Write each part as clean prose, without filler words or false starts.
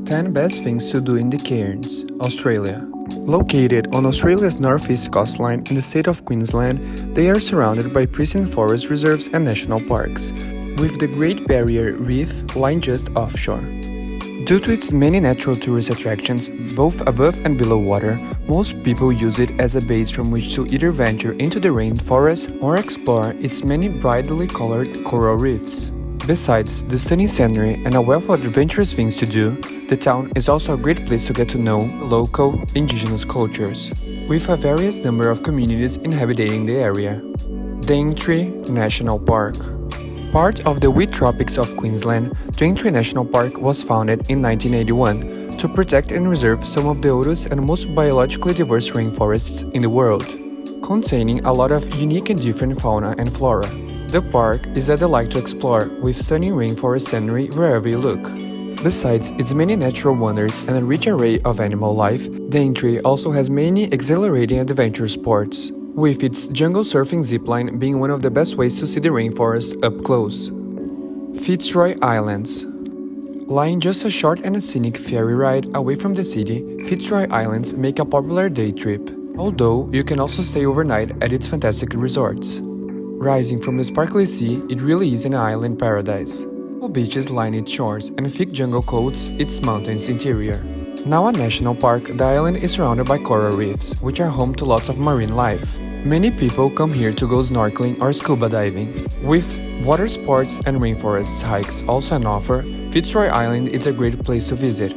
10 best things to do in the Cairns, Australia. Located on Australia's northeast coastline in the state of Queensland, they are surrounded by pristine forest reserves and national parks, with the Great Barrier Reef lying just offshore. Due to its many natural tourist attractions, both above and below water, most people use it as a base from which to either venture into the rainforest or explore its many brightly colored coral reefs. Besides the stunning scenery and a wealth of adventurous things to do, the town is also a great place to get to know local indigenous cultures, with a various number of communities inhabiting the area. Daintree National Park. Part of the wheat tropics of Queensland, Daintree National Park was founded in 1981 to protect and reserve some of the oldest and most biologically diverse rainforests in the world, containing a lot of unique and different fauna and flora. The park is a delight to explore, with stunning rainforest scenery wherever you look. Besides its many natural wonders and a rich array of animal life, Daintree also has many exhilarating adventure sports, with its jungle surfing zipline being one of the best ways to see the rainforest up close. Fitzroy Islands. Lying just a short and scenic ferry ride away from the city, Fitzroy Islands make a popular day trip, although you can also stay overnight at its fantastic resorts. Rising from the sparkly sea, it really is an island paradise. Beaches line its shores and thick jungle coats its mountains interior. Now a national park, the island is surrounded by coral reefs, which are home to lots of marine life. Many people come here to go snorkeling or scuba diving. With water sports and rainforest hikes also an offer, Fitzroy Island is a great place to visit,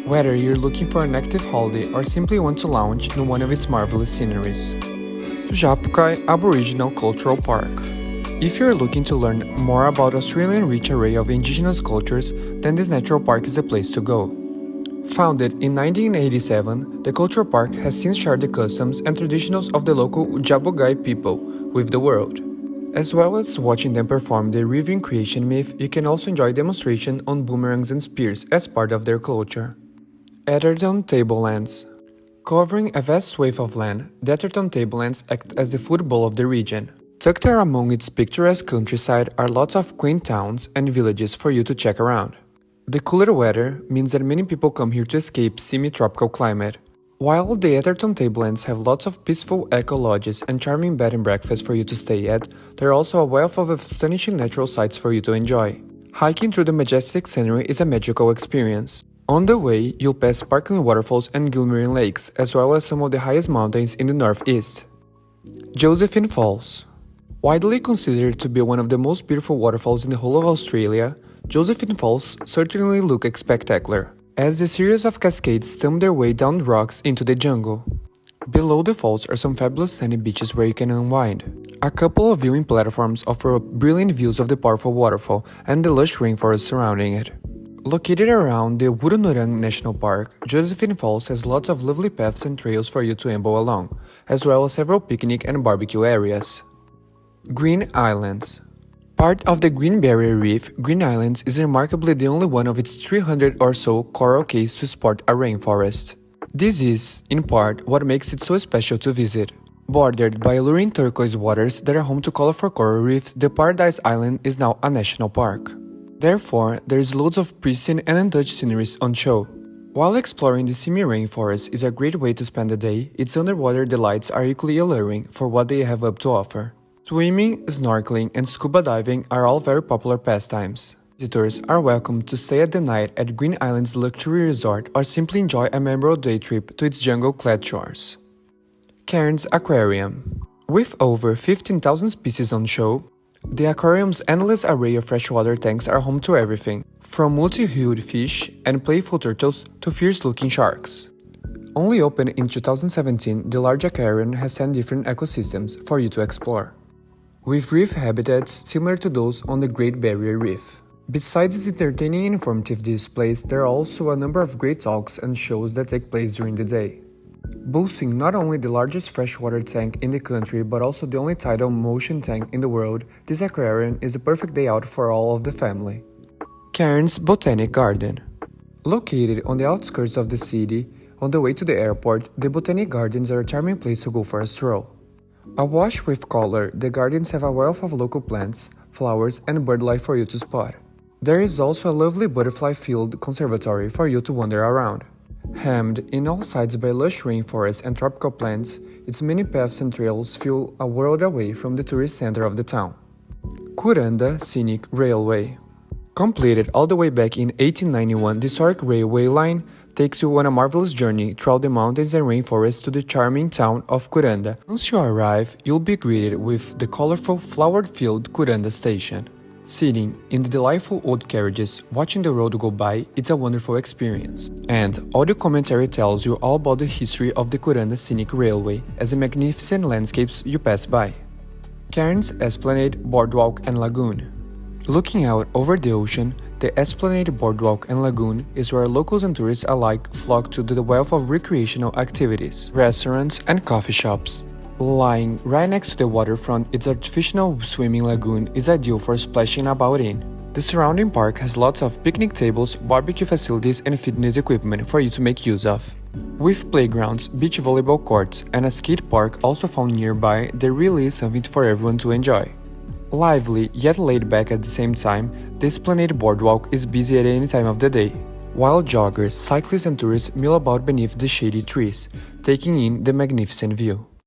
whether you're looking for an active holiday or simply want to lounge in one of its marvelous sceneries. Tjapukai Aboriginal Cultural Park. If you're looking to learn more about Australia's rich array of indigenous cultures, then this natural park is the place to go. Founded in 1987, the cultural park has since shared the customs and traditions of the local Tjapukai people with the world. As well as watching them perform the river creation myth, you can also enjoy demonstration on boomerangs and spears as part of their culture. Atherton Tablelands. Covering a vast swathe of land, the Atherton Tablelands act as the football of the region. Tucked among its picturesque countryside are lots of quaint towns and villages for you to check around. The cooler weather means that many people come here to escape semi-tropical climate. While the Atherton Tablelands have lots of peaceful eco-lodges and charming bed and breakfast for you to stay at, there are also a wealth of astonishing natural sights for you to enjoy. Hiking through the majestic scenery is a magical experience. On the way, you'll pass sparkling waterfalls and glimmering lakes, as well as some of the highest mountains in the northeast. Josephine Falls. Widely considered to be one of the most beautiful waterfalls in the whole of Australia, Josephine Falls certainly look spectacular, as the series of cascades stumble their way down rocks into the jungle. Below the falls are some fabulous sandy beaches where you can unwind. A couple of viewing platforms offer brilliant views of the powerful waterfall and the lush rainforest surrounding it. Located around the Woorolorang National Park, Josephine Falls has lots of lovely paths and trails for you to amble along, as well as several picnic and barbecue areas. Green Islands. Part of the Green Barrier Reef, Green Islands is remarkably the only one of its 300 or so coral cays to sport a rainforest. This is, in part, what makes it so special to visit. Bordered by alluring turquoise waters that are home to colorful coral reefs, the Paradise Island is now a national park. Therefore, there is loads of pristine and untouched sceneries on show. While exploring the semi-rainforest is a great way to spend the day, its underwater delights are equally alluring for what they have up to offer. Swimming, snorkeling, and scuba diving are all very popular pastimes. Visitors are welcome to stay at the night at Green Island's luxury resort or simply enjoy a memorable day trip to its jungle-clad shores. Cairns Aquarium. With over 15,000 species on show, the aquarium's endless array of freshwater tanks are home to everything, from multi-hued fish and playful turtles to fierce-looking sharks. Only opened in 2017, the large aquarium has 10 different ecosystems for you to explore, with reef habitats similar to those on the Great Barrier Reef. Besides its entertaining and informative displays, there are also a number of great talks and shows that take place during the day. Boasting not only the largest freshwater tank in the country but also the only tidal motion tank in the world, this aquarium is a perfect day out for all of the family. Cairns Botanic Garden. Located on the outskirts of the city, on the way to the airport, the Botanic Gardens are a charming place to go for a stroll. Awash with color, the gardens have a wealth of local plants, flowers, and birdlife for you to spot. There is also a lovely butterfly-filled conservatory for you to wander around. Hemmed in all sides by lush rainforests and tropical plants, its many paths and trails feel a world away from the tourist center of the town. Kuranda Scenic Railway. Completed all the way back in 1891, the historic railway line takes you on a marvelous journey throughout the mountains and rainforests to the charming town of Kuranda. Once you arrive, you'll be greeted with the colorful, flower-filled Kuranda station. Sitting in the delightful old carriages, watching the road go by, it's a wonderful experience. And audio commentary tells you all about the history of the Kuranda Scenic Railway as the magnificent landscapes you pass by. Cairns, Esplanade, Boardwalk and Lagoon. Looking out over the ocean, the Esplanade, Boardwalk and Lagoon is where locals and tourists alike flock to the wealth of recreational activities, restaurants and coffee shops. Lying right next to the waterfront, its artificial swimming lagoon is ideal for splashing about in. The surrounding park has lots of picnic tables, barbecue facilities and fitness equipment for you to make use of. With playgrounds, beach volleyball courts and a skate park also found nearby, there really is something for everyone to enjoy. Lively yet laid back at the same time, the Esplanade Boardwalk is busy at any time of the day, while joggers, cyclists and tourists mill about beneath the shady trees, taking in the magnificent view.